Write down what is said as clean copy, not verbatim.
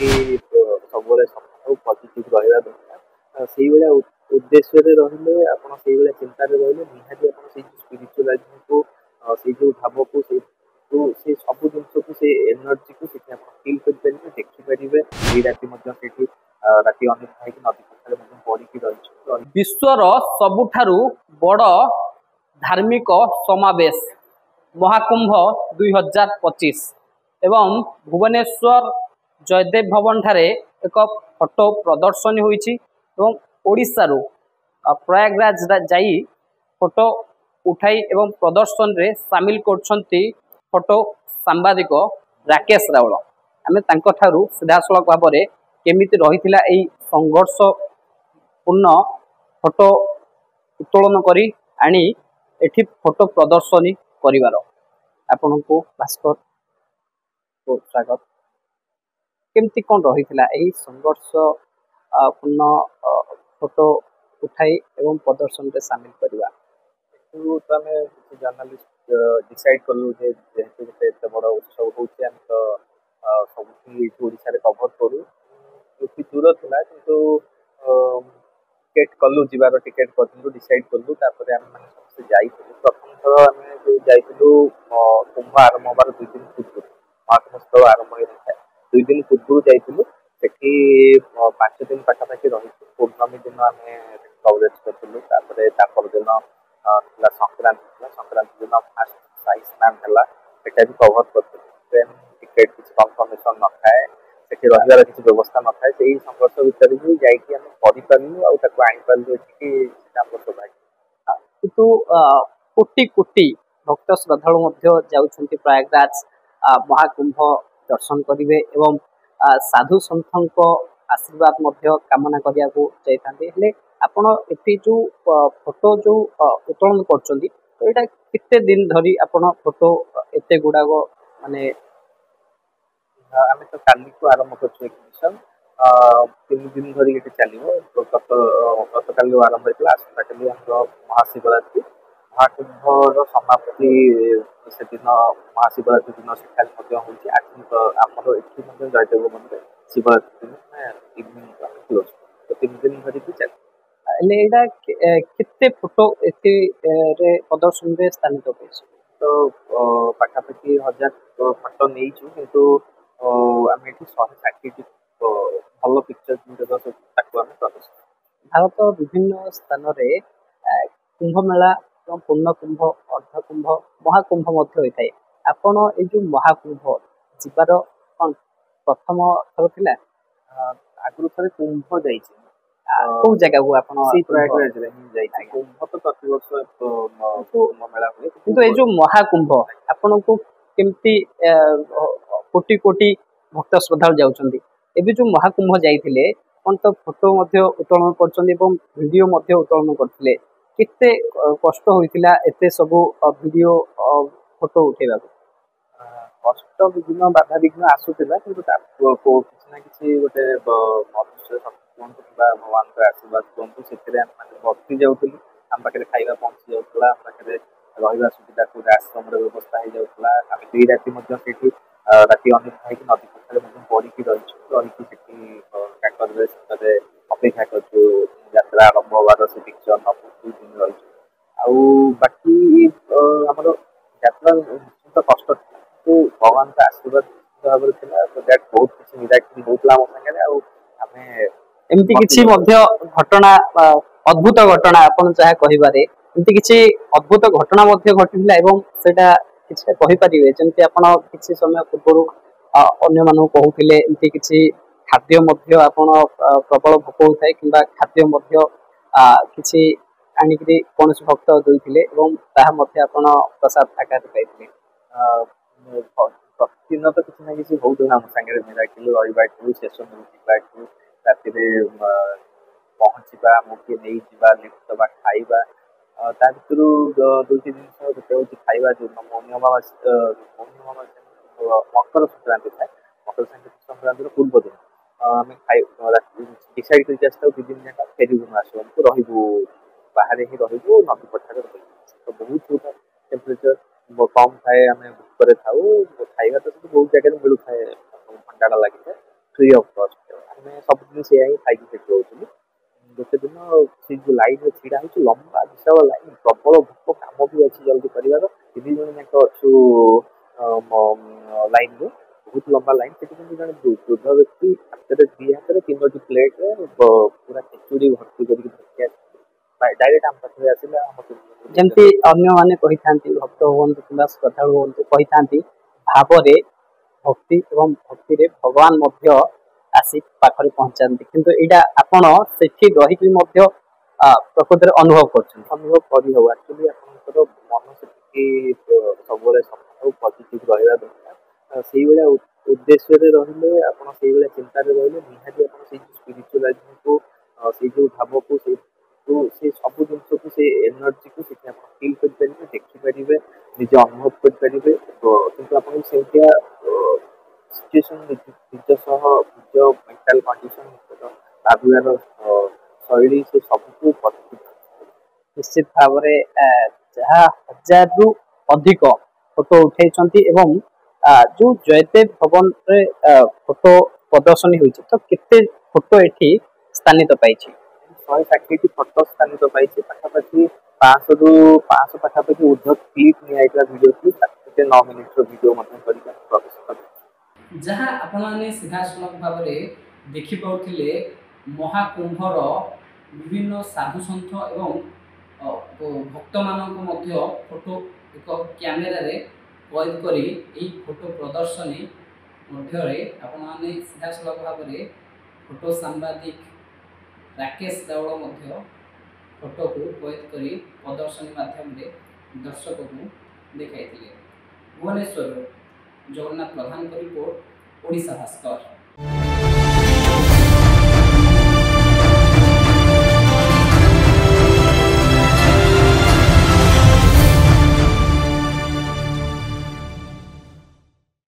कि सब सकाल पॉजिटिव रहा दरकार से उद्देश्य रही आप चिंतार रही निहाती स्पिरिचुआलिटी को से जो भाव को से सब जिन को से एनर्जी को फिल करेंगे देखिपारे ये राति राति अनिद्रा नदी पठार पड़ी रही विश्वर सबुठारु बड़ धार्मिक समावेश महाकुंभ 2025 एवं भुवनेश्वर जयदेव भवन ठारे एक फोटो प्रदर्शनी होईची एवं ओडिशा रु प्रयागराज जाई फोटो उठाई एवं प्रदर्शन रे शामिल करछंती फोटो सांबादिक राकेश रावल आमे तांको ठारु सीधासलख भाबरे केमिति रहिथिला एई संघर्ष पूर्ण फोटो उत्तोलन करी आनी एठी फोटो प्रदर्शनी करिवार आपन को भास्कर को स्वागत केमती कौन रही यही संघर्ष पूर्ण फोटो उठाई एवं प्रदर्शन में सामिल करवा तो आम जर्नालीस्ट डिसाइड कलु जेहेतु गोटे एत बड़ उत्सव हो सब ओडिशा कभर करूँ दूर था कि टिकेट कलु जीवार टिकेट करूँ डिसाइड कलु समस्त जा प्रथम थर आम जो जाइलु कुंभ आरंभ हबार 2 दिन पूर्व महाकुंभ आरंभ होता है 2 दिन पूर्व जाइलु सेठी 5 दिन पाखापाखि रही पूर्णमी दिन आम कवरेज करूँ दिन संक्रांति दिन फास्ट साई स्नान है भी कभर कर टिकेट किसी कनफर्मेसन न थाए रही किसी व्यवस्था न थाए से संघर्ष भितर भी जापारू आनीपारू सौभाग्य किंतु कोटी कोटी भक्त श्रद्धालु जाउछन्ति प्रयागराज महाकुंभ दर्शन करिवे एवं साधु संतों आशीर्वाद कामना करिया को जाइथांते हेले आपण एठी जो फोटो जो उत्तोलन करछन्ति तो एटा किते दिन धरी आपण फोटो एते गुडा को माने आम तो काली को आरंभ कर एग्जिबिशन 3 दिन धरी ये चलो गत काली आरंभ होता आसंता काली महाशिवरात्रि महाकुंभर समाप्ति से दिन महाशिवरात्रि दिन से आमर ये जयदेव मंदिर शिवरात्रि दिन इवनिंग क्लोज तो 3 दिन धरी चल केते फोटो एते रे प्रदर्शन रे स्थानित होइछ तो पाखापाखि 1000 फोटो नहीं किंतु आम ये 160 भल पिक्चर प्रदर्शन भारत विभिन्न स्थान रे कुंभ मेला पूर्ण कुंभ अर्ध कुंभ महाकुंभ होता है आपण ये जो महाकुंभ जीवार कौन प्रथम थर थिला आगु थे कुंभ जाइए कौ जगह को आपण कुंभ तो प्रति वर्ष कुंभ मेला हुए किंतु ये जो महाकुंभ आपण को केमती कोटी कोटी भक्त श्रद्धालु जाउछन्ति एबे जो महाकुंभ जाइथिले कोन तो फोटो मध्ये उत्तोलन करछन्ति एवं वीडियो मध्ये उत्तोलन करथिले किते कष्ट होइतिला एते सब वीडियो फोटो उठेबा कष्ट विभिन्न बाधा विघ्न आसुला किंतु किसी ना किसी गोटे मनुष्य कहतु कि भगवान आशीर्वाद कहतु से बर्ती जाऊँ आम पाखे खाଇବା पहुँची जाऊला आम पाखे रहा सुविधा पूरा आश्रम व्यवस्था हो जाऊला आम 2 राति राति अनिद्रा नदी पठार पड़ी रही अपेक्षा कर आरंभ हबार से पिक्चर नबू 2 दिन रही बाकी आम यात्रा निश्चित कष्ट तो भगवान का आशीर्वाद भाव बहुत किसी मिराकिल होता आम सागे एमती किछि मध्य घटना अद्भुत घटना आपण चाहे कहिबारे एमती किछि अद्भुत घटना मध्य घटिला एवं सेटा किछि कहि परिबे जेंति आपण किछि समय पूर्व अन्य मानू कहूथिले एमती किछि खाद्य मध्य आपण प्रबल भोक होताय किंबा खाद्य मध्य किछि आनिकरी कोन भक्त दोइथिले एवं ताहा मध्य आपण प्रसाद आकार पाइथिले प्रतिदिन तो किसी ना किसी बहुत आम सागे मिराकिल रही सेसन जावाक राति पहुँचा मुझे नहीं जावा लिफ्ट दबा खाइबा भर 2टी जिन गोटे हूँ खाइबा जो मकर संक्रांति था मकर संक्रांति पूर्व दिन आम डिसाइड करके आसता 2 दिन जाक फेरबू आसू रहू बाहर ही रहू नदी पठार तो बहुत होता टेम्परेचर कम थाए आम भूख था खाइबा तो बहुत जगह मिलू थाए भंडारा लगी था फ्री ऑफ कॉस्ट आम सब से खाई रोचुँ गोटे दिन से जो लाइन में ढड़ा हो लंबा विशाल लाइन प्रबल भोक कम भी अच्छी जल्दी कर 3 जन जाक अच्छु लाइन में बहुत लंबा लाइन से जन वृद्ध व्यक्ति हाथ में 2 हाथ 3टी प्लेट पूरा खिचुड़ी भर्ती करके डायरेक्ट आम पाखे आसला ଯେମିତି ଅନ୍ୟମାନେ କହିଥାନ୍ତି ଭକ୍ତ ହୁଅନ୍ତୁ କିମ୍ବା ଶ୍ରଦ୍ଧାଳୁ ହୁଅନ୍ତୁ କହିଥାନ୍ତି ଭାବରେ ଭକ୍ତି ଏବଂ ଭକ୍ତିରେ ଭଗବାନ ମଧ୍ୟ ଆସି ପାଖରେ ପହଞ୍ଚାନ୍ତି କିନ୍ତୁ ଏଇଟା ଆପଣ ସେଠି ରହିକି ମଧ୍ୟ ପ୍ରକୃତରେ ଅନୁଭବ କରୁଛନ୍ତି। ଅନୁଭବ କରିହବ ଆକ୍ଚୁଆଲି ଆପଣଙ୍କର ମନ ସେତିକି ସବୁବେଳେ ସକାଳୁ ପଜିଟିଭ ରହିବା ଦରକାର ସେଇଭଳିଆ ଉଦ୍ଦେଶ୍ୟରେ ରହିଲେ ଆପଣ ସେଇଭଳିଆ ଚିନ୍ତାରେ ରହିଲେ ନିହାତି ଆପଣ ସେଇ ଯେଉଁ ସ୍ପିରିଚୁଆଲିଟିକୁ ସେଇ ଯେଉଁ ଭାବକୁ ସେ ସବୁ ଜିନିଷକୁ ସେ ଏନର୍ଜିକୁ ସେଠି ଆପଣ ଫିଲ୍ କରିପାରିବେ ଦେଖିପାରିବେ ନିଜେ ଅନୁଭବ କରିପାରିବେ କିନ୍ତୁ ଆପଣଙ୍କୁ ସେମିତିଆ ସିଚୁଏସନ ନିଜ ସହ ନିଜ ମେଣ୍ଟାଲ କଣ୍ଡିସନ ନିଜର ଭାବିବାର ଶୈଳୀ ସେ ସବୁକୁ ପଜିଟିଭ ନିଶ୍ଚିତ ଭାବରେ ଯାହା 1000ରୁ ଅଧିକ ଫଟୋ ଉଠେଇଛନ୍ତି ଏବଂ ଯୋଉ ଜୟଦେବ ଭବନରେ ଫଟୋ ପ୍ରଦର୍ଶନୀ ହୋଇଛି ତ କେତେ ଫଟୋ ଏଠି ସ୍ଥାନିତ ପାଇଛି? 160ଟି ଫଟୋ ସ୍ଥାନିତ ପାଇଛି ପାଖାପାଖି 500 ପାଖାପାଖି ଉର୍ଦ୍ଧ୍ୱ କ୍ଲିପ୍ ନିଆଯାଇଥିଲା ଭିଡ଼ିଓ କ୍ଲିପ୍ 9 ମିନିଟ୍ର ଭିଡ଼ିଓ ମଧ୍ୟ କରିକି ପ୍ରବେଶ କରିଛି। ଯାହା ଆପଣମାନେ ସିଧାସଳଖ ଭାବରେ ଦେଖିପାରୁଥିଲେ ମହାକୁମ୍ଭର ବିଭିନ୍ନ ସାଧୁସନ୍ଥ ଏବଂ ଭକ୍ତମାନଙ୍କ ମଧ୍ୟ ଫଟୋ ଏକ କ୍ୟାମେରାରେ କଏଦ କରି ଏହି ଫଟୋ ପ୍ରଦର୍ଶନୀ ମଧ୍ୟରେ ଆପଣମାନେ ସିଧାସଳଖ ଭାବରେ ଫଟୋ ସାମ୍ବାଦିକ ରାକେଶ ଦେଉଳ ମଧ୍ୟ ଫଟୋକୁ କଏଦ କରି ପ୍ରଦର୍ଶନୀ ମାଧ୍ୟମରେ ଦର୍ଶକଙ୍କୁ ଦେଖାଇଥିଲେ। ଭୁବନେଶ୍ୱରରୁ ଜଗନ୍ନାଥ ପ୍ରଧାନଙ୍କ ରିପୋର୍ଟ, ଓଡ଼ିଶା ଭାସ୍କର।